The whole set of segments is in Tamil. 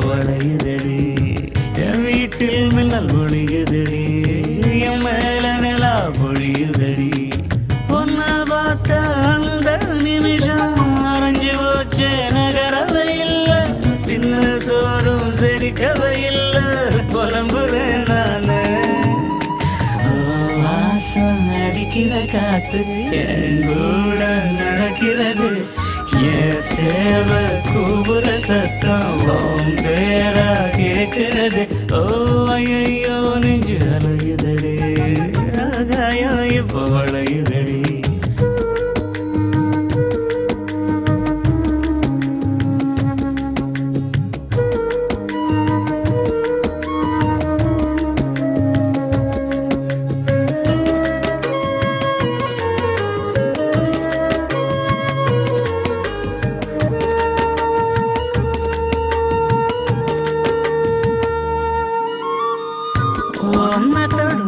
வளையுதடி என் வீட்டில் மின்னல் ஒளியுதடி என் மேல நிலா பொழியுதடி ஒன்ன பார்த்த அந்த நிமிஷம் அரைஞ்சு போச்சே நகரவை இல்லை தின்ன சோறும் செரிக்கவை இல்லை புலம்புறேன் நானு வாசம் அடிக்கிற காத்து என் கூட நடக்கிறது என் சேவை கூபுர சத்தம் பேரா கேட்கிறது ஓ ஐயோ நெஞ்சு அலையுதடி ஆகாயம் இப்போ வளையுதடி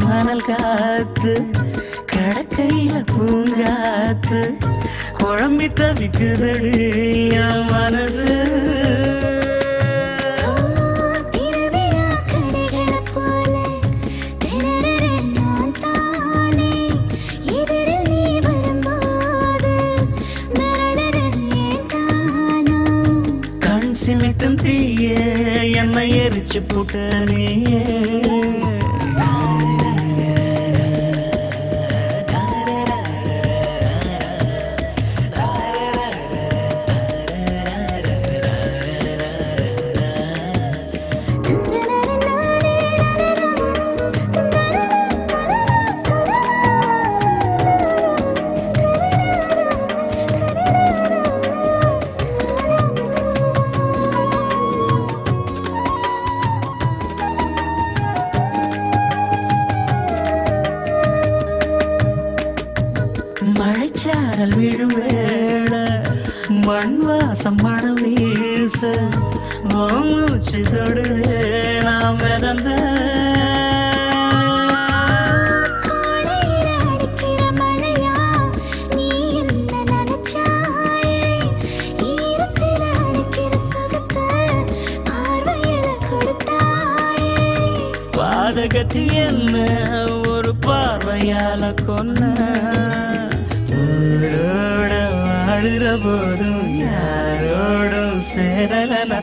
மணல் காத்து கடக்கையில பூங்காத்து குழம்பி தவிக்குதடி என் மனசு கண் சிமிட்டும் தீய என்னை எரிச்சு போட்ட நீயே மழைச்சாரல் விழும் வேளை மண் வாசம் மணம் வீச மூச்சு தொடுவே நாம் மிதந்த பாதகத்தி என்ன ஒரு பார்வையால கொன்ன ஊரோட வாழுற போதும் யாரோடும் சேரலனா